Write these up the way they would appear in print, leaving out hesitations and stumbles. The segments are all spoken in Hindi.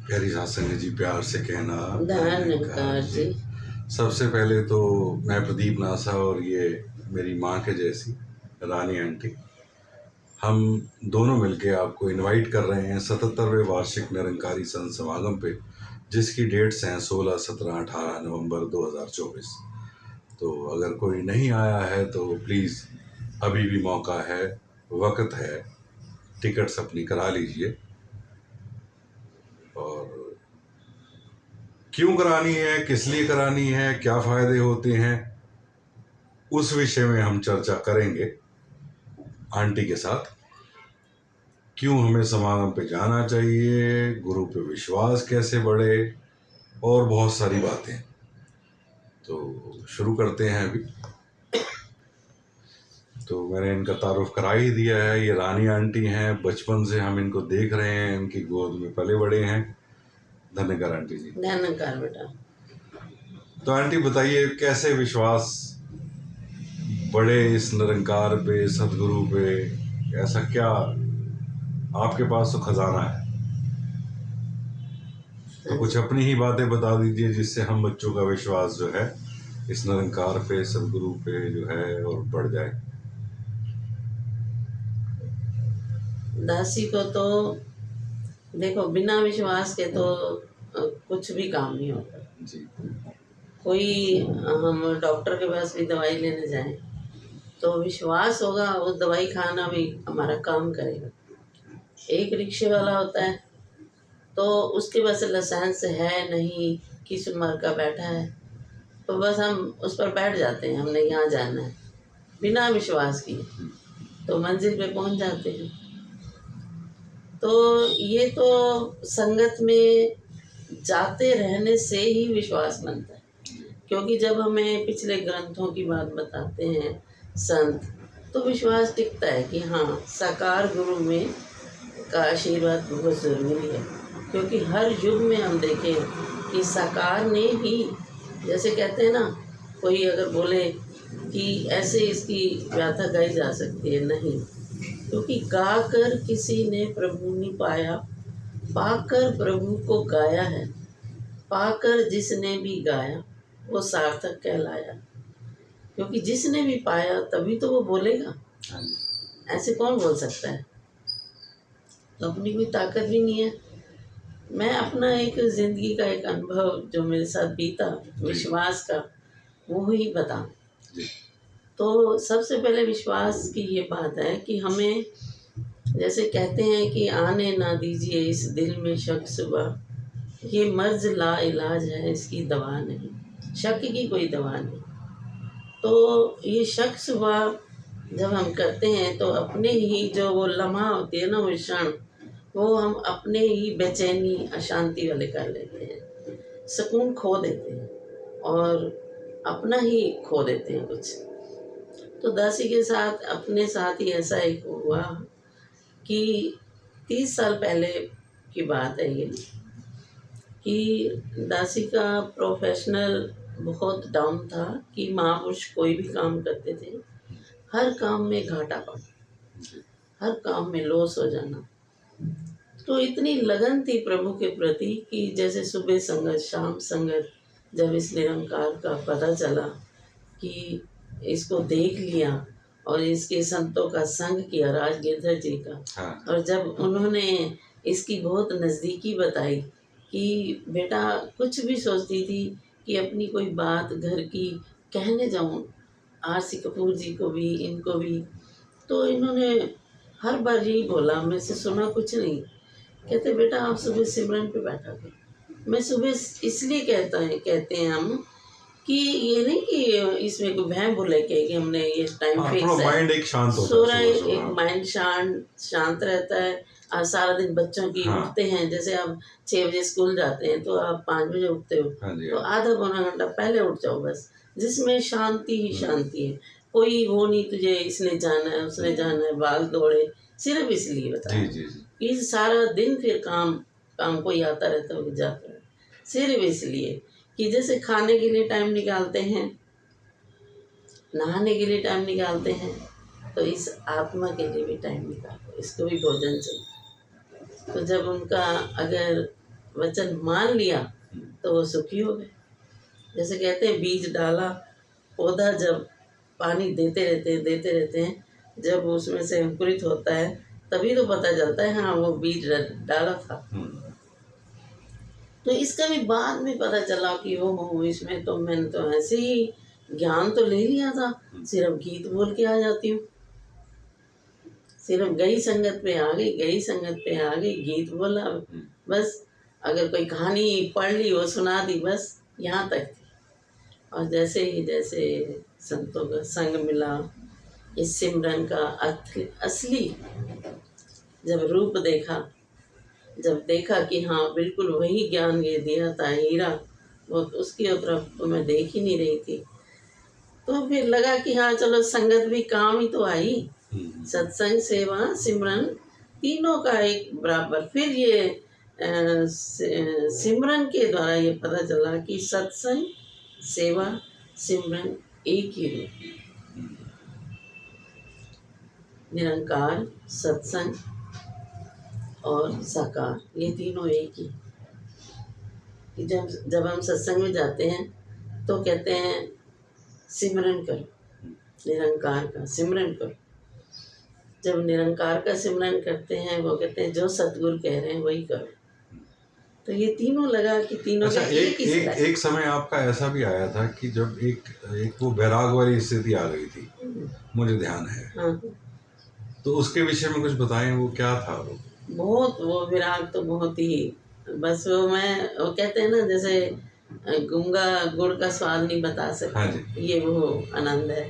प्यारी सत्संग जी, प्यार से कहना धन्यकार जी। सबसे पहले तो मैं प्रदीप नासा और ये मेरी माँ के जैसी रानी आंटी, हम दोनों मिलके आपको इनवाइट कर रहे हैं 77वें वार्षिक निरंकारी संत समागम पे, जिसकी डेट्स हैं 16, 17, 18 नवंबर 2024। तो अगर कोई नहीं आया है तो प्लीज़ अभी भी मौका है, वक्त है, टिकट्स अपनी करा लीजिए। और क्यों करानी है, किस लिए करानी है, क्या फ़ायदे होते हैं, उस विषय में हम चर्चा करेंगे आंटी के साथ। क्यों हमें समागम पे जाना चाहिए, गुरु पे विश्वास कैसे बढ़े, और बहुत सारी बातें। तो शुरू करते हैं अभी। तो मैंने इनका तारुफ करा ही दिया है। ये रानी आंटी हैं, बचपन से हम इनको देख रहे हैं, इनकी गोद में पले बड़े हैं। धन्यकार आंटी जी। धन्यकार बेटा। तो आंटी बताइए, कैसे विश्वास बढ़े इस निरंकार पे, सदगुरु पे? ऐसा क्या आपके पास तो खजाना है, तो कुछ अपनी ही बातें बता दीजिए जिससे हम बच्चों का विश्वास जो है इस निरंकार पे, सदगुरु पे जो है और बढ़ जाए। दासी को तो देखो, बिना विश्वास के तो कुछ भी काम नहीं होता जी। कोई हम डॉक्टर के पास भी दवाई लेने जाएं तो विश्वास होगा, वो दवाई खाना भी हमारा काम करेगा। एक रिक्शे वाला होता है तो उसके पास लाइसेंस है नहीं, किस उम्र का बैठा है, तो बस हम उस पर बैठ जाते हैं, हमने यहाँ जाना है, बिना विश्वास किए तो मंजिल पे पहुँच जाते हैं। तो ये तो संगत में जाते रहने से ही विश्वास बनता है, क्योंकि जब हमें पिछले ग्रंथों की बात बताते हैं संत, तो विश्वास टिकता है कि हाँ, साकार गुरु में का आशीर्वाद बहुत ज़रूरी है। क्योंकि हर युग में हम देखें कि साकार ने ही, जैसे कहते हैं ना, कोई अगर बोले कि ऐसे इसकी व्याख्या गाई जा सकती है, नहीं, क्योंकि गाकर किसी ने प्रभु नहीं पाया, पाकर प्रभु को गाया है, पाकर जिसने भी गाया वो सार्थक कहलाया। क्योंकि जिसने भी पाया तभी तो वो बोलेगा, ऐसे कौन बोल सकता है? तो अपनी कोई ताकत भी नहीं है। मैं अपना एक ज़िंदगी का एक अनुभव जो मेरे साथ बीता विश्वास का, वो ही बताऊं। तो सबसे पहले विश्वास की ये बात है कि हमें, जैसे कहते हैं कि आने ना दीजिए इस दिल में शक सुबह, ये मर्ज ला इलाज है, इसकी दवा नहीं, शक की कोई दवा नहीं। तो ये शक सुबह जब हम करते हैं तो अपने ही जो वो लम्हा होती है ना, वो क्षण, वो हम अपने ही बेचैनी अशांति वाले कर लेते हैं, सुकून खो देते हैं और अपना ही खो देते हैं कुछ। तो दासी के साथ, अपने साथ ही ऐसा एक हुआ कि 30 साल पहले की बात है ये, कि दासी का प्रोफेशनल बहुत डाउन था, कि महापुरुष कोई भी काम करते थे, हर काम में घाटा पड़ा, हर काम में लॉस हो जाना। तो इतनी लगन थी प्रभु के प्रति कि जैसे सुबह संगत, शाम संगत, जब इस निरंकार का पता चला कि इसको देख लिया और इसके संतों का संग किया, राज गिरधर जी का, हाँ। और जब उन्होंने इसकी बहुत नज़दीकी बताई कि बेटा कुछ भी सोचती थी कि अपनी कोई बात घर की कहने जाऊं, आरसी कपूर जी को भी, इनको भी, तो इन्होंने हर बार यही बोला, मैं से सुना कुछ नहीं। कहते बेटा आप सुबह सिमरन पे बैठा कर। मैं सुबह इसलिए कहते हैं हम कि ये नहीं कि इसमें कोई भैं बोले कि हमने ये टाइम फिक्स है, माइंड एक शांत होता है, सोरा एक माइंड शांत रहता है। और सारा दिन बच्चों की उठते हैं, जैसे आप 6 बजे स्कूल जाते हैं तो आप 5 बजे उठते हो, तो आधा पौना घंटा पहले उठ जाओ बस, जिसमें शांति ही शांति है। कोई वो नहीं तुझे इसने जाना है उसने जाना है, भाग दौड़े, सिर्फ इसलिए बताया कि सारा दिन फिर काम कोई आता रहता है जाता है, सिर्फ इसलिए कि जैसे खाने के लिए टाइम निकालते हैं, नहाने के लिए टाइम निकालते हैं, तो इस आत्मा के लिए भी टाइम निकालो, इसको भी भोजन चाहिए। तो जब उनका अगर वचन मान लिया तो वो सुखी हो गए। जैसे कहते हैं बीज डाला, पौधा जब पानी देते रहते हैं, जब उसमें से अंकुरित होता है तभी तो पता चलता है हाँ वो बीज डाला था। तो इसका भी बाद में पता चला कि वो इसमें तो मैंने तो ऐसे ही ज्ञान तो ले लिया था, सिर्फ गीत बोल के आ जाती हूँ, सिर्फ गई संगत पे आ गई, गीत बोला बस, अगर कोई कहानी पढ़ ली वो सुना दी, बस यहाँ तक थी। और जैसे संतों का संग मिला, इस सिमरन का असली जब रूप देखा, जब देखा कि हाँ बिल्कुल वही ज्ञान ये दिया था हीरा, वो उसकी तरफ तो मैं देख ही नहीं रही थी। तो फिर लगा कि हाँ चलो संगत भी काम ही तो आई, सत्संग सेवा सिमरन तीनों का एक बराबर। फिर ये सिमरन के द्वारा ये पता चला कि सत्संग सेवा सिमरन एक ही रूप, निरंकार सत्संग और साकार, ये तीनों एक ही। कि जब हम सत्संग में जाते हैं तो कहते हैं सिमरन करो, निरंकार का सिमरन करो। जब निरंकार का सिमरन करते हैं वो कहते हैं जो सतगुरु कह रहे हैं वही करो। तो ये तीनों लगा कि तीनों अच्छा, का एक समय आपका ऐसा भी आया था कि जब एक वो बैराग वाली स्थिति आ गई थी, मुझे ध्यान है। हाँ, तो उसके विषय में कुछ बताएं, वो क्या था? बहुत वो विराग तो बहुत ही, बस वो कहते हैं ना जैसे गूंगा गुड़ का स्वाद नहीं बता सकता। हाँ जी। ये वो आनंद है,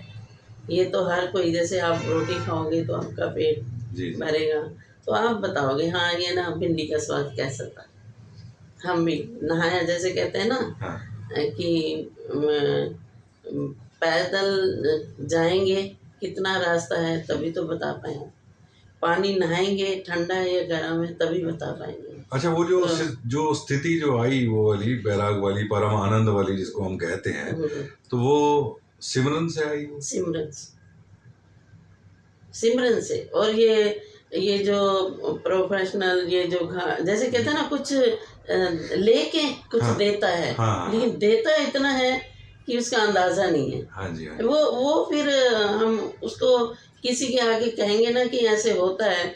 ये तो हर कोई, जैसे आप रोटी खाओगे तो आपका पेट भरेगा, तो आप बताओगे हाँ ये ना भिंडी का स्वाद कैसा था। हम भी नहाया, जैसे कहते हैं ना कि पैदल जाएंगे कितना रास्ता है तभी तो बता पाएंगे, पानी नहाएंगे ठंडा है या गर्म है तभी बता पाएंगे। अच्छा, वो जो स्थिति जो आई, वो वाली बैराग वाली परम आनंद वाली जिसको हम कहते हैं, तो वो सिमरन से आई? सिमरन से। और ये जो प्रोफेशनल, ये जो जैसे कहते हैं ना कुछ लेके कुछ देता है, लेकिन देता इतना है कि उसका अंदाजा नहीं है। हाँ जी, वो फिर हम उसको किसी के आगे कहेंगे ना कि ऐसे होता है,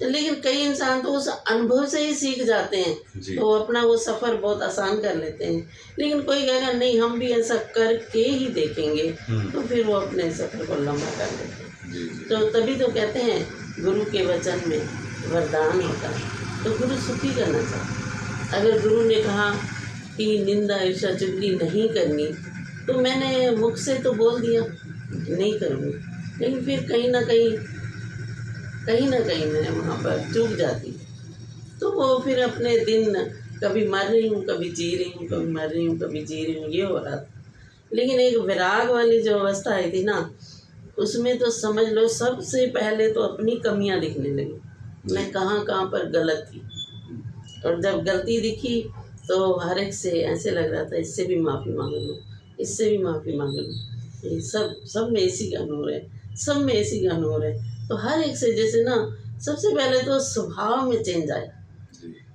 लेकिन कई इंसान तो उस अनुभव से ही सीख जाते हैं, तो अपना वो सफ़र बहुत आसान कर लेते हैं। लेकिन कोई कहेगा नहीं हम भी ऐसा करके ही देखेंगे, तो फिर वो अपने सफ़र को लंबा कर लेते हैं। तो तभी तो कहते हैं गुरु के वचन में वरदान होता है, तो गुरु सुखी करना चाहता। अगर गुरु ने कहा कि निंदा ईर्ष्या चुगली नहीं करनी, तो मैंने मुख से तो बोल दिया नहीं करूँगी, लेकिन फिर कहीं ना कहीं मैं वहाँ पर चूक जाती, तो वो फिर अपने दिन कभी मर रही हूँ कभी जी रही हूँ, कभी मर रही हूँ कभी जी रही हूँ, ये हो रहा था। लेकिन एक विराग वाली जो अवस्था आई थी ना, उसमें तो समझ लो सबसे पहले तो अपनी कमियां दिखने लगी, मैं कहाँ पर गलत थी। और जब गलती दिखी तो हर एक से ऐसे लग रहा था इससे भी माफ़ी मांग लूँ, इससे भी माफ़ी मांग लूँ। ये सब में इसी का नूर है, सब में इसी का नूर है। तो हर एक से जैसे ना सबसे पहले तो स्वभाव में चेंज आया,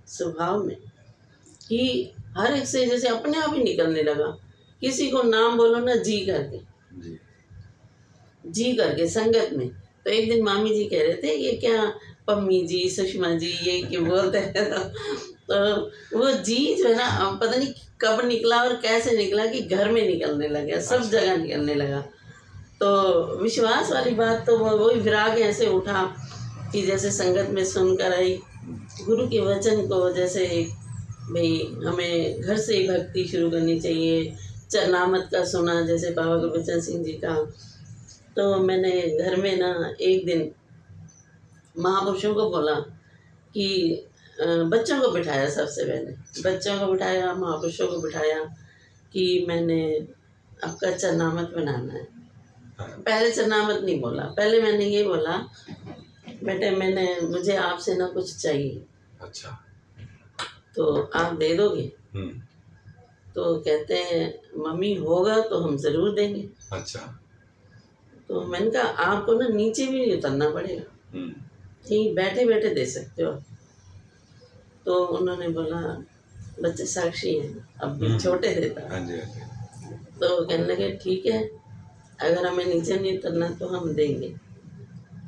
स्वभाव में, कि हर एक से जैसे अपने आप ही निकलने लगा। किसी को नाम बोलो ना जी करके संगत में। तो एक दिन मामी जी कह रहे थे ये क्या पम्मी जी सुषमा जी ये क्यों बोलते हैं, तो वो जी जो है ना पता नहीं कब निकला और कैसे निकला कि घर में निकलने लगा, सब जगह निकलने लगा। तो विश्वास वाली बात तो वही विराग ऐसे उठा कि जैसे संगत में सुनकर आई गुरु के वचन को, जैसे भाई हमें घर से ही भक्ति शुरू करनी चाहिए। चरनामत का सुना जैसे बाबा गुरबचन सिंह जी का, तो मैंने घर में ना एक दिन महापुरुषों को बोला कि बच्चों को बिठाया, सबसे पहले बच्चों को बिठाया, महापुरुषों को बिठाया कि मैंने आपका चरनामत बनाना है। पहले चरनामत नहीं बोला, पहले मैंने ये बोला बेटे मुझे आपसे ना कुछ चाहिए। अच्छा, तो आप दे दोगे? तो कहते हैं मम्मी होगा तो हम ज़रूर देंगे। अच्छा, तो मैंने कहा आपको ना नीचे भी नहीं उतरना पड़ेगा, यहीं बैठे बैठे दे सकते हो। तो उन्होंने बोला बच्चे साक्षी हैं, अब भी छोटे थे तब। हाँ जी, हाँ जी। तो वो कहने लगे ठीक है, अगर हमें नीचे नहीं उतरना तो हम देंगे।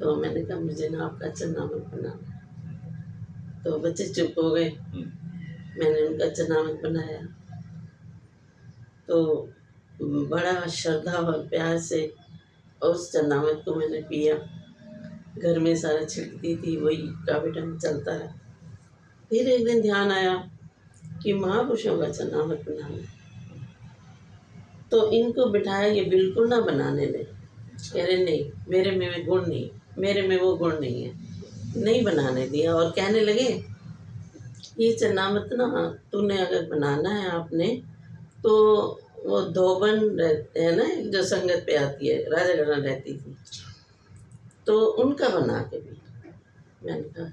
तो मैंने कहा मुझे ना आपका चरनामत बनाना। तो बच्चे चुप हो गए। मैंने उनका चरनामत बनाया। तो बड़ा श्रद्धा और प्यार से उस चरनामत को मैंने पिया। घर में सारा छिड़कती थी, वही काफ़ी टाइम चलता रहा। फिर एक दिन ध्यान आया कि महापुरुषों का चरनामत बनाना है। तो इनको बिठाया, ये बिल्कुल ना बनाने दें। कह रहे नहीं, मेरे में गुण नहीं, मेरे में वो गुण नहीं है। नहीं बनाने दिया और कहने लगे ये चरनामत ना तूने अगर बनाना है आपने, तो वो धोबन रहते हैं ना, जो संगत पे आती है, राजा गणा रहती थी, तो उनका बना के भी। मैंने कहा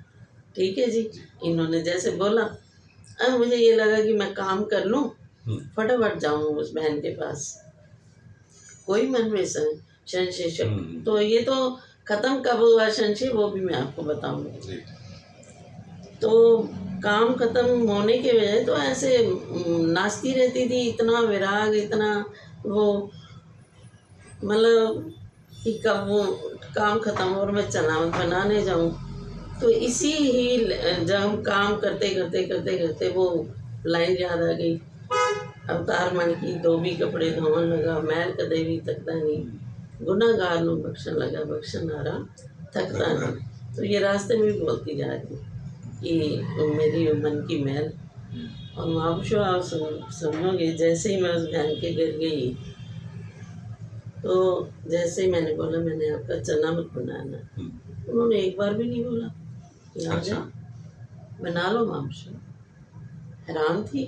ठीक है जी। इन्होंने जैसे बोला, अब मुझे ये लगा कि मैं काम कर लूँ, फटाफट जाऊँ उस बहन के पास। कोई मन में संशय, तो ये तो खत्म कब हुआ संशय, वो भी मैं आपको बताऊंगी। तो काम खत्म होने के वजह तो ऐसे नाचती रहती थी, इतना विराग, इतना वो, मतलब कि कब वो काम खत्म हो और मैं चरनामत बनाने जाऊं। तो इसी ही जब हम काम करते करते करते करते वो लाइन याद आ गई, अवतार मन की धोबी कपड़े धोवन लगा, मैल कदे भी तकता नहीं, गुनाहगार नु बख्शन लगा, बख्शन हारा थकता नहीं। तो ये रास्ते में भी बोलती जा रही कि मेरी मन की मैल। और महापुरुषो आप समझोगे, जैसे ही मैं उस बहन के घर गई, तो जैसे ही मैंने बोला मैंने आपका चरनामत बनाना, उन्होंने एक बार भी नहीं बोला कि आ जा बना लो महापुरुषो। हैरान थी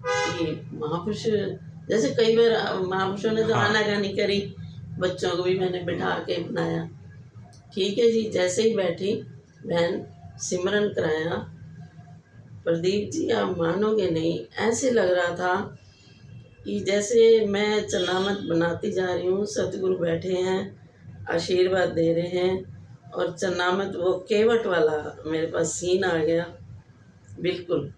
कि महापुरुष, जैसे कई बार महापुरुषों ने तो आनाकानी करी, बच्चों को भी मैंने बिठा के बनाया। ठीक है जी, जैसे ही बैठी बहन सिमरन कराया, प्रदीप जी आप मानोगे नहीं, ऐसे लग रहा था कि जैसे मैं चरनामत बनाती जा रही हूँ, सतगुरु बैठे हैं, आशीर्वाद दे रहे हैं, और चरनामत वो केवट वाला मेरे पास सीन आ गया। बिल्कुल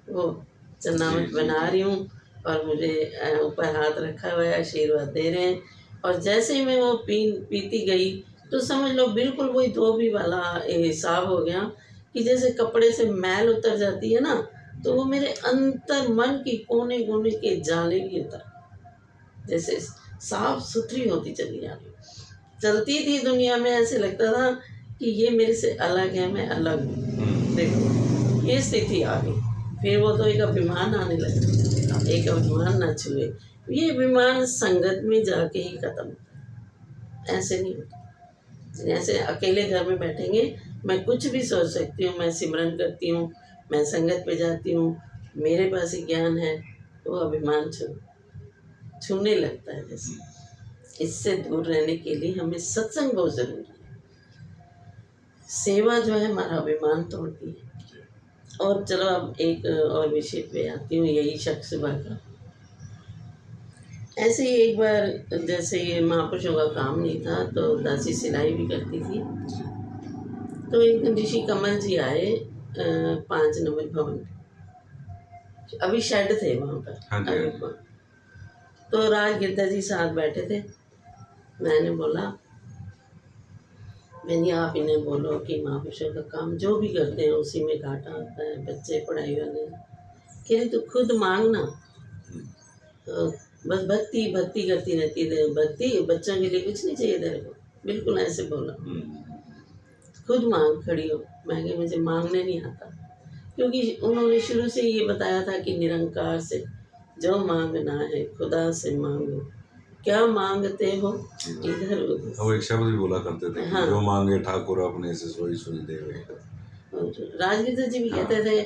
वो चरनामत बना रही हूँ और मुझे ऊपर हाथ रखा हुआ है, आशीर्वाद दे रहे हैं। और जैसे ही मैं वो पीती गई, तो समझ लो बिल्कुल वही धोबी वाला हिसाब हो गया कि जैसे कपड़े से मैल उतर जाती है ना, तो वो मेरे अंतर मन की कोने कोने के जाले भी उतर, जैसे साफ सुथरी होती चली जा रही। चलती थी दुनिया में, ऐसे लगता था कि ये मेरे से अलग है, मैं अलग हूँ। देखो ये स्थिति आ गई। फिर वो तो एक अभिमान आने लगा, एक अभिमान न छुए, ये अभिमान संगत में जाके ही खत्म होता, ऐसे नहीं होता। जैसे अकेले घर में बैठेंगे, मैं कुछ भी सोच सकती हूँ, मैं सिमरन करती हूँ, मैं संगत पे जाती हूँ, मेरे पास ही ज्ञान है, तो अभिमान छूने लगता है। जैसे इससे दूर रहने के लिए हमें सत्संग बहुत जरूरी है। सेवा जो है हमारा अभिमान तोड़ती है। और चलो अब एक और विषय पे आती हूँ, यही शक सुबह का। ऐसे ही एक बार, जैसे ये महापुरुषों का काम नहीं था, तो दासी सिलाई भी करती थी। तो एक दिन ऋषि कमल जी आए 5 नंबर भवन, अभी शेड थे वहाँ पर। तो राज गिरधा जी साथ बैठे थे। मैंने बोला, मैंने आप इन्हें बोलो कि महापुरुषों का काम जो भी करते हैं उसी में घाटा होता है, बच्चे पढ़ाई वाले। कह रही तू खुद मांगना, तो बस भक्ति भक्ति करती रहती है, भक्ति बच्चों के लिए कुछ नहीं चाहिए तेरे को, बिल्कुल ऐसे बोला। खुद मांग खड़ी हो। मैं कही मुझे मांगने नहीं आता, क्योंकि उन्होंने शुरू से ये बताया था कि निरंकार से जो मांगना है खुदा से मांगो, क्या मांगते हो इधर उधर। वो एक शब्द भी बोला करते थे, हाँ, जो मांगे ठाकुर अपने से सोई सोई देवे। राजगिर जी भी कहते थे,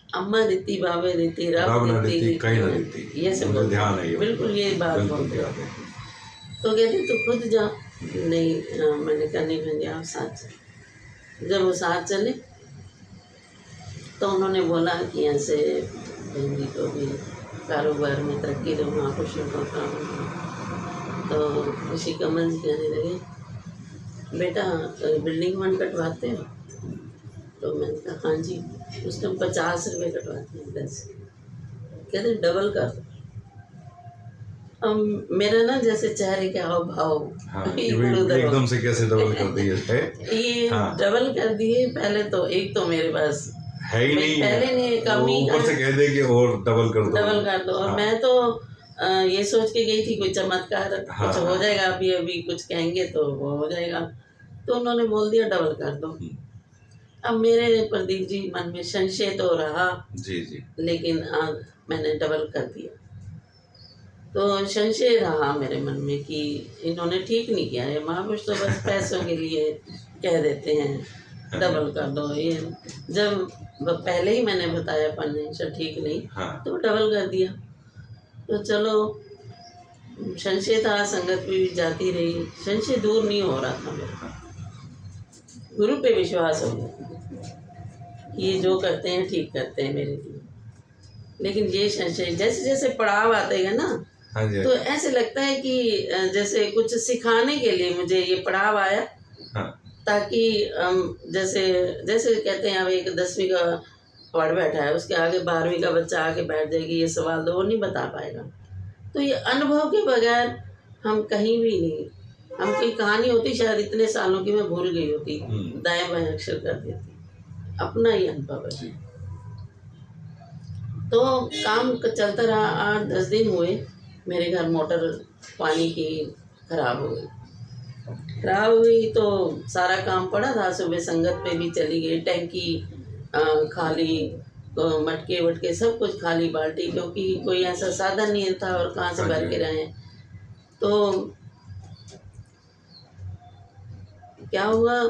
अम्मा देती, बाबे देती, रब देती, कहीं ना देती, ये सब ध्यान है, बिल्कुल ये बात बोलते हैं। तो कहते तो खुद जाओ। नहीं, मैंने कहा नहीं बहन जी आप साथ चले। जब वो साथ चले तो उन्होंने बोला कि ऐसे बहन जी को भी कारोबार में तरक्की दो, महापुरुषों का काम। तो ऋषि कमल जी कहने लगे, बेटा बिल्डिंग वन कटवाते हो? तो मैंने कहा हाँ जी। उस टाइम 50 रुपये कटवाते हैं पैसे, कहते डबल कर दो। मेरा ना जैसे चेहरे के हाव भाव हाँ कि इधर भाई उधर हो एकदम से कैसे डबल कर दिए है। ये हाँ डबल कर दिए। पहले तो एक तो मेरे पास है ही मैं नहीं, पहले नहीं कम वो ही ऊपर से कह दे कि और डबल कर दो। डबल कर दो। और हाँ मैं तो ये सोच के गई थी कोई चमत्कार हाँ कुछ हो हाँ। जाएगा, अभी अभी कुछ कहेंगे तो वो हो जाएगा। तो उन्होंने बोल दिया डबल कर दो। अब मेरे प्रदीप जी मन में संशय तो रहा, जी जी लेकिन मैंने डबल कर दिया। तो संशय रहा मेरे मन में कि इन्होंने ठीक नहीं किया है, महापुरुष तो बस पैसों के लिए कह देते हैं डबल कर दो। ये जब पहले ही मैंने बताया फाइनेंशियल ठीक नहीं, हाँ तो डबल कर दिया। तो चलो संशय था, संगत भी जाती रही, संशय दूर नहीं हो रहा था मेरा। गुरु पे विश्वास हो गया कि ये जो करते हैं ठीक करते हैं मेरे लिए। लेकिन ये संशय जैसे जैसे पड़ाव आते हैं ना, हाँ जी तो ऐसे लगता है कि जैसे कुछ सिखाने के लिए मुझे ये पड़ाव आया, हाँ ताकि जैसे जैसे कहते हैं अब एक 10वीं का पढ़ बैठा है, उसके आगे 12वीं का बच्चा आके बैठ जाएगी, ये सवाल दो, वो नहीं बता पाएगा। तो ये अनुभव के बगैर हम कहीं भी नहीं। हम कोई कहानी होती शायद इतने सालों की मैं भूल गई होती, दाएं बाएं अक्षर कर देती। अपना ही अनुभव है। जी तो काम चलता रहा। 8-10 दिन हुए, मेरे घर मोटर पानी की खराब हो गई। खराब हुई तो सारा काम पड़ा था, सुबह संगत पे भी चली गई, टैंकी खाली, मटके वटके सब कुछ खाली, बाल्टी, क्योंकि कोई ऐसा साधन नहीं था और कहाँ से भर के रहें। तो क्या हुआ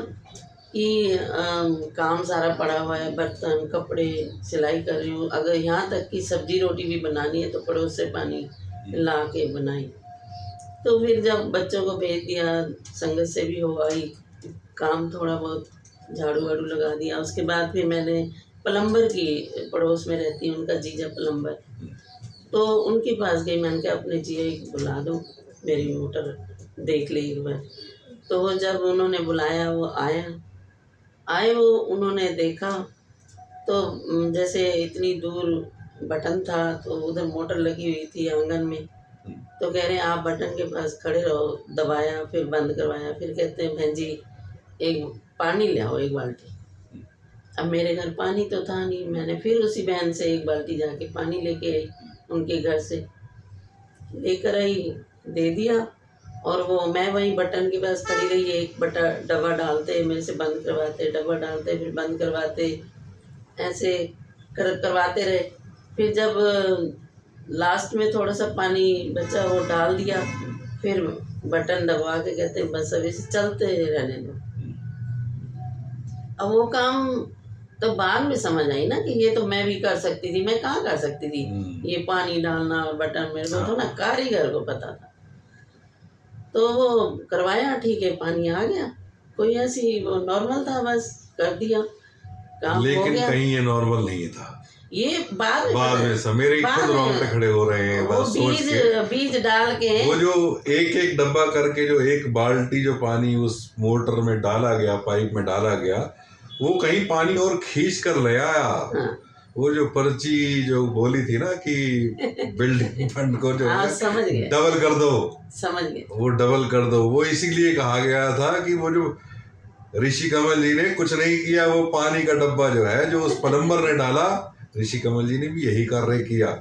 कि काम सारा पड़ा हुआ है, बर्तन कपड़े सिलाई कर रही हूँ, अगर यहाँ तक कि सब्जी रोटी भी बनानी है तो पड़ोस से पानी ला के बनाई। तो फिर जब बच्चों को भेज दिया, संगत से भी हो आई, काम थोड़ा बहुत झाड़ू वाड़ू लगा दिया। उसके बाद फिर मैंने प्लम्बर की, पड़ोस में रहती है उनका जीजा प्लम्बर, तो उनके पास गई। मैंने कहा अपने जीजा को बुला दो, मेरी मोटर देख ले एक बार। तो वो जब उन्होंने बुलाया, वो आए वो उन्होंने देखा तो जैसे इतनी दूर बटन था, तो उधर मोटर लगी हुई थी आंगन में। तो कह रहे हैं आप बटन के पास खड़े रहो, दबाया फिर बंद करवाया। फिर कहते हैं बहन जी एक पानी ले आओ, एक बाल्टी। अब मेरे घर पानी तो था नहीं, मैंने फिर उसी बहन से एक बाल्टी जाके पानी लेके आई, उनके घर से लेकर आई, दे दिया। और वो मैं वहीं बटन के पास खड़ी रही, एक डब्बा डालते मेरे से बंद करवाते, डब्बा डालते फिर बंद करवाते, ऐसे करवाते रहे। फिर जब लास्ट में थोड़ा सा पानी बचा, वो डाल दिया, फिर बटन दबा के कहते बस अब इसे चलते रहने दो। अब वो काम तो बाद में समझ आई ना कि ये तो मैं भी कर सकती थी। मैं कहाँ कर सकती थी ये पानी डालना और बटन, मेरे को तो ना कारीगर को पता था। तो वो करवाया, ठीक है, पानी आ गया, कोई ऐसी वो नॉर्मल था, बस कर दिया, काम हो गया। कहीं ये नॉर्मल नहीं था, ये बाद में मेरे खुद रोंगटे खड़े हो रहे हैं। वो बीज डाल के वो जो एक एक डब्बा करके जो एक बाल्टी जो पानी उस मोटर में डाला गया, पाइप में डाला गया, वो कहीं पानी और खींच कर ले आया। हाँ। वो जो पर्ची जो बोली थी ना कि बिल्डिंग फंड को जो है समझ गए, डबल कर दो, समझ गए, वो डबल कर दो, वो इसीलिए कहा गया था कि वो जो ऋषि कमल जी ने कुछ नहीं किया, वो पानी का डब्बा जो है जो उस प्लम्बर ने डाला, ऋषि कमल जी ने भी यही कार्य किया,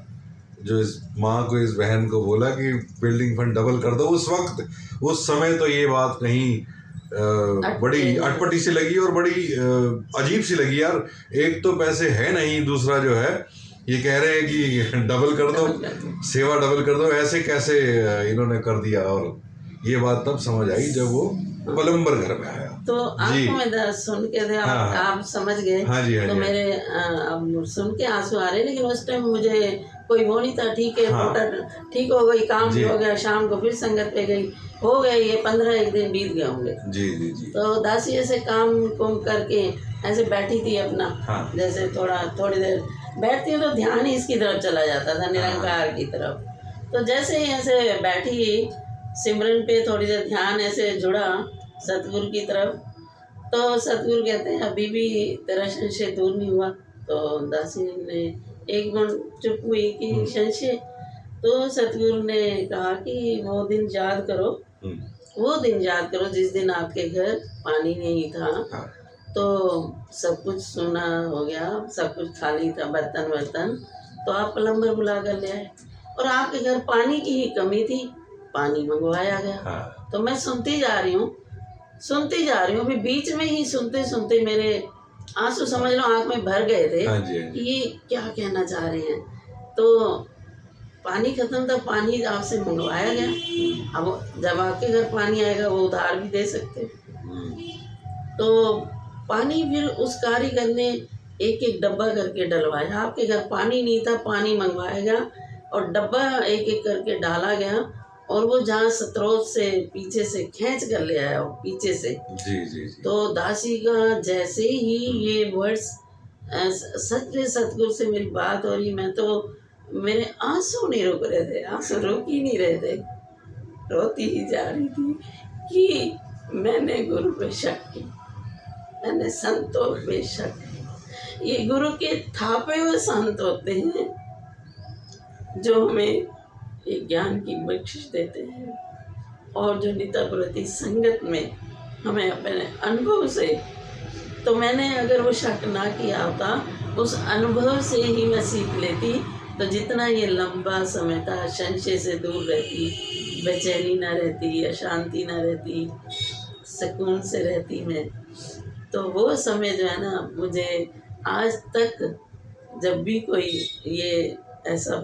जो इस माँ को, इस बहन को बोला कि बिल्डिंग फंड डबल कर दो। उस वक्त उस समय तो ये बात कहीं बड़ी अटपटी सी लगी और बड़ी अजीब सी लगी यार। एक तो पैसे है नहीं, दूसरा जो है ये कह रहे हैं कि डबल कर दो, सेवा डबल कर दो, ऐसे कैसे इन्होंने कर दिया। और ये बात तब समझ आई जब वो प्लम्बर घर में आया। तो आंखों में दर्द सुन के थे, आप समझ गए। हाँ जी, तो मेरे अब सुन के आंसू आ रहे, लेकिन उस टाइम मुझे कोई वो नहीं था। ठीक है, मोटर ठीक हो गई, काम भी हो गया, शाम को फिर संगत पे गई, हो गए ये 15 दिन बीत गए होंगे। जी जी जी। तो दासी ऐसे काम कुम करके ऐसे बैठी थी अपना, जैसे थोड़ी देर बैठती है तो ध्यान ही इसकी तरफ चला जाता था, निरंकार की तरफ। तो जैसे ही ऐसे बैठी, सिमरन पे थोड़ी देर ध्यान ऐसे जुड़ा सतगुरु की तरफ, तो सतगुरु कहते हैं अभी भी तेरा संशय दूर नहीं हुआ। तो दासी ने एक मिनट चुप हुई कि संशय। तो सतगुरु ने कहा कि वो दिन याद करो, वो दिन याद करो जिस दिन आपके घर पानी नहीं था। हाँ। तो सब कुछ सूना हो गया, सब कुछ खाली था, बर्तन वर्तन। तो आप प्लम्बर बुला कर ले आए और आपके घर पानी की ही कमी थी, पानी मंगवाया गया। हाँ। तो मैं सुनती जा रही हूँ, सुनती जा रही हूँ, अभी बीच में ही सुनते सुनते मेरे आंसू समझ लो आंख में भर गए थे। हाँ जी, हाँ जी। कि ये क्या कहना चाह रहे हैं। तो पानी खत्म था, पानी आपसे मंगवाया गया। अब जब आपके घर पानी आएगा वो उधार भी दे सकते हो। तो पानी फिर उस कारीगर ने एक एक डब्बा करके डलवाया। आपके घर पानी नहीं था, पानी मंगवाया गया और डब्बा एक एक करके डाला गया। और वो जहाँ स्रोत से पीछे से खींच कर ले आया, पीछे से। जी जी जी। तो दासी का जैसे ही ये वर्ड्स, सच में सतगुरु से मेरी बात हो रही, मैं तो मेरे आंसू नहीं रुक रहे थे, आंसू रुक ही नहीं रहे थे, रोती ही जा रही थी कि मैंने गुरु पे शक की, मैंने संतों पे शक की। ये गुरु के थापे हुए संत होते हैं जो हमें ये ज्ञान की बख्शिश देते हैं और जो नित्यप्रति संगत में हमें अपने अनुभव से। तो मैंने अगर वो शक ना किया होता, उस अनुभव से ही मैं सीख लेती, तो जितना ये लंबा समय था संशय से दूर रहती, बेचैनी ना रहती, अशांति ना रहती, सुकून से रहती मैं। तो वो समय जो है ना, मुझे आज तक जब भी कोई ये ऐसा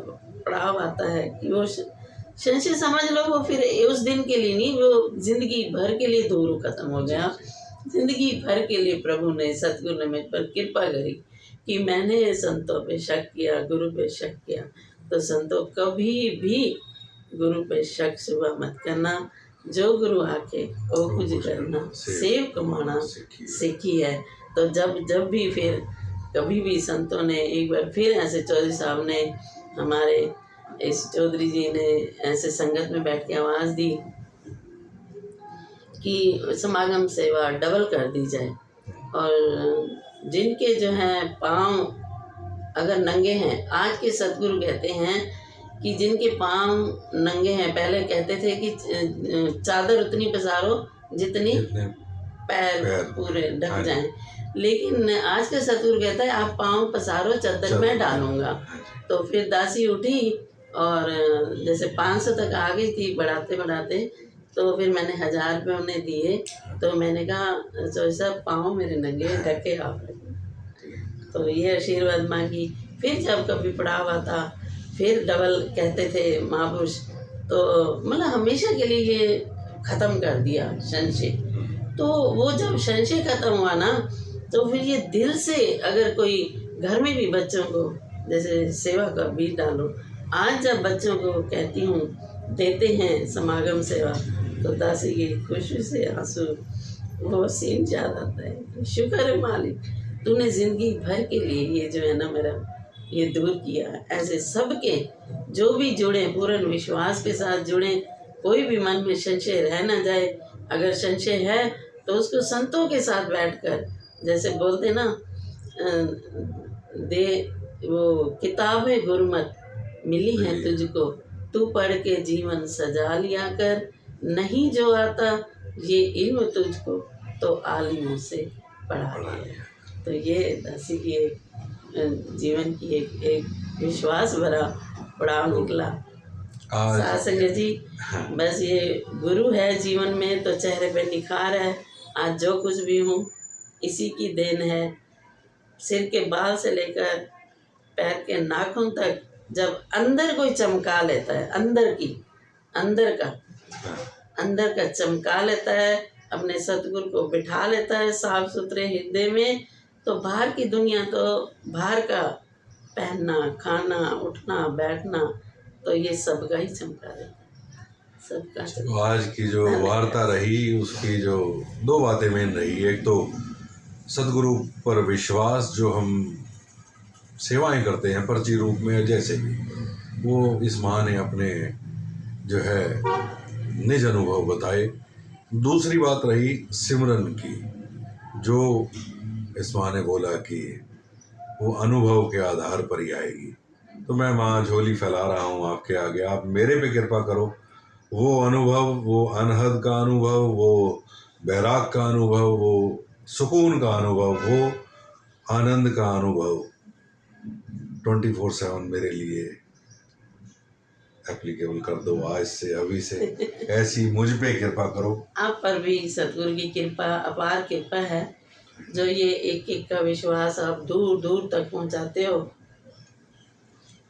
पड़ाव आता है कि वो संशय समझ लो, वो फिर उस दिन के लिए नहीं, वो जिंदगी भर के लिए दूर खत्म हो गया। जिंदगी भर के लिए प्रभु ने, सतगुरु ने मेरे पर कृपा करी कि मैंने संतों पे शक किया, गुरु पे शक किया। तो संतों कभी भी गुरु पे शक सुबह मत करना। जो गुरु आके वो कुछ करना, सेव कमाना सीखी है। तो जब भी फिर कभी भी संतों ने एक बार फिर ऐसे चौधरी साहब ने, हमारे इस चौधरी जी ने ऐसे संगत में बैठ के आवाज़ दी कि समागम सेवा डबल कर दी जाए। और जिनके जो हैं पाँव अगर नंगे हैं, आज के सतगुरु कहते हैं कि जिनके पाँव नंगे हैं, पहले कहते थे कि चादर उतनी पसारो जितनी पैर पूरे ढक जाएं, लेकिन आज का सतगुरु कहता है आप पाँव पसारो, चादर मैं डालूंगा। तो फिर दासी उठी और जैसे 500 तक आ गई थी, बढ़ाते बढ़ाते। तो फिर मैंने 1000 रुपये उन्हें दिए। तो मैंने कहा चौधरी साहब पाँव मेरे नंगे, ढके आप रखें। तो ये आशीर्वाद मांगी। फिर जब कभी पड़ाव आता फिर डबल कहते थे महापुरुष। तो मतलब हमेशा के लिए ये ख़त्म कर दिया संशय। तो वो जब संशय ख़त्म हुआ ना, तो फिर ये दिल से अगर कोई घर में भी बच्चों को जैसे सेवा का बीज डालो। आज जब बच्चों को कहती हूँ देते हैं समागम सेवा, तो दासी की खुशी से आंसू वो सीन याद आता है। शुक्र है मालिक, तूने ज़िंदगी भर के लिए ये जो है ना मेरा ये दूर किया। ऐसे सबके जो भी जुड़े पूर्ण विश्वास के साथ जुड़े, कोई भी मन में संशय रह ना जाए। अगर संशय है तो उसको संतों के साथ बैठकर, जैसे बोलते ना दे वो किताबें गुरमत मिली है तुझको, तू पढ़ के जीवन सजा लिया कर। नहीं जो आता ये इल्म तुझको, तो आलिमों से पढ़ा लिया। तो ये दासी की एक जीवन की एक विश्वास भरा पड़ाव निकला। साथ संगत जी, बस ये गुरु है जीवन में तो चेहरे पे निखार है। आज जो कुछ भी हूँ इसी की देन है। सिर के बाल से लेकर पैर के नाखून तक जब अंदर कोई चमका लेता है, अंदर का चमका लेता है, अपने सतगुरु को बिठा लेता है साफ सुथरे हृदय में, तो बाहर की दुनिया, तो बाहर का पहनना, खाना, उठना, बैठना, तो ये सबका ही चमका देता है, सबका। तो आज की जो वार्ता रही उसकी जो 2 बातें मेन रही। एक तो सदगुरु पर विश्वास, जो हम सेवाएं करते हैं पर्ची रूप में जैसे भी, वो इस माँ ने अपने जो है निज अनुभव बताए। दूसरी बात रही सिमरन की, जो इस माँ ने बोला कि वो अनुभव के आधार पर ही आएगी, तो मैं माँ झोली फैला रहा हूँ आपके आगे, आप मेरे पे कृपा करो। वो अनुभव, वो अनहद का अनुभव, वो बैराग का अनुभव, वो सुकून का अनुभव, वो आनंद का अनुभव 24/7 मेरे लिए एप्लीकेबल कर दो आज से, अभी से। ऐसी मुझ पे कृपा करो। आप पर भी सतगुरु की कृपा, अपार कृपा है, जो ये एक एक का विश्वास आप दूर दूर तक पहुंचाते हो।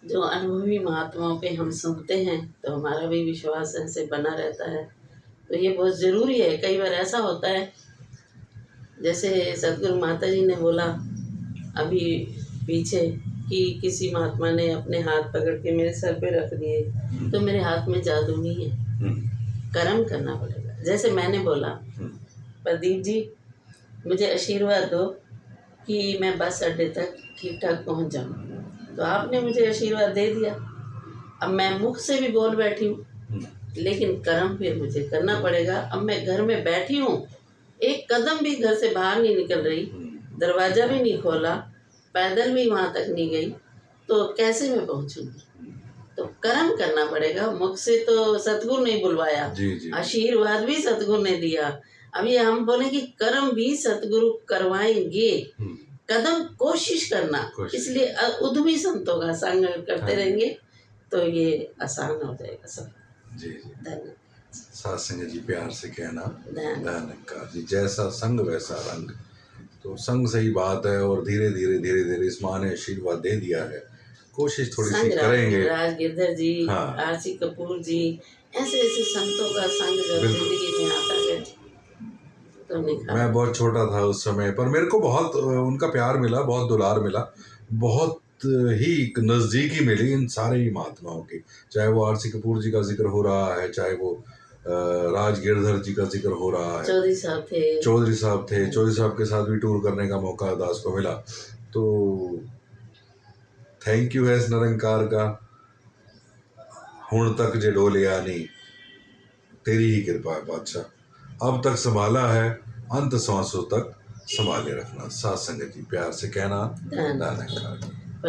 जो अनुभवी महात्माओं पे हम सुनते हैं तो हमारा भी विश्वास ऐसे बना रहता है। तो ये बहुत ज़रूरी है। कई बार ऐसा होता है, जैसे सतगुरु माता जी ने बोला अभी पीछे कि किसी महात्मा ने अपने हाथ पकड़ के मेरे सर पे रख दिए, तो मेरे हाथ में जादू नहीं है, कर्म करना पड़ेगा। जैसे मैंने बोला, प्रदीप जी मुझे आशीर्वाद दो कि मैं बस अड्डे तक ठीक ठाक पहुंच जाऊं, तो आपने मुझे आशीर्वाद दे दिया। अब मैं मुख से भी बोल बैठी हूँ, लेकिन कर्म फिर मुझे करना पड़ेगा। अब मैं घर में बैठी हूँ, एक कदम भी घर से बाहर नहीं निकल रही, दरवाज़ा भी नहीं खोला, पैदल भी वहाँ तक नहीं गई, तो कैसे मैं पहुँचूंगी? तो कर्म करना पड़ेगा। मुख से तो सतगुरु ने बुलवाया, जी। आशीर्वाद भी सतगुरु ने दिया। अब ये हम बोले कि कर्म भी सतगुरु करवाएंगे, कदम कोशिश करना। इसलिए उद्यमी संतों का संग करते रहेंगे तो ये आसान हो जाएगा सब। जी। धन्यवाद। सत्संग जी प्यार से कहना धन्यवाद जी, जैसा संग वैसा रंग। तो संग सही बात है, और धीरे धीरे इस माँ ने आशीर्वाद दे दिया है। कोशिश थोड़ी सी करेंगे। राज गिरधर जी, हाँ। आरसी कपूर जी, ऐसे ऐसे संतों का संग जब जिंदगी में आता है तो निखा। मैं बहुत छोटा था उस समय, पर मेरे को बहुत उनका प्यार मिला, बहुत दुलार मिला, बहुत ही नज़दीकी मिली इन सारे ही महात्माओं की। चाहे वो आरसी कपूर जी का जिक्र हो रहा है, चाहे वो राज गिरधर जी का जिक्र हो रहा है, चौधरी साहब थे, चौधरी साहब के साथ भी टूर करने का मौका दास को मिला। तो थैंक यू है इस निरंकार का, हुण तक जे डोलिया नहीं, तेरी ही कृपा है बादशाह। अब तक संभाला है, अंत सांसों तक संभाले रखना। साथ संगत जी प्यार से कहना, धन्यवाद। धन्यवाद।